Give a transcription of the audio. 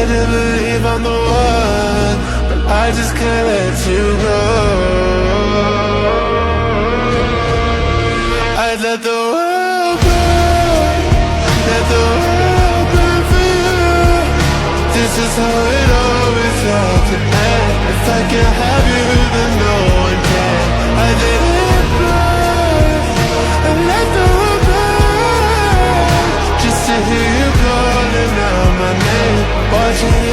to believe I'm the one, but I just can't let you go. I'd let the world burn, let the world burn for you. This is how it always had to end. If I can't have you, then no one can. I let it burn, I let the world burn, just to hear you calling out my name, watching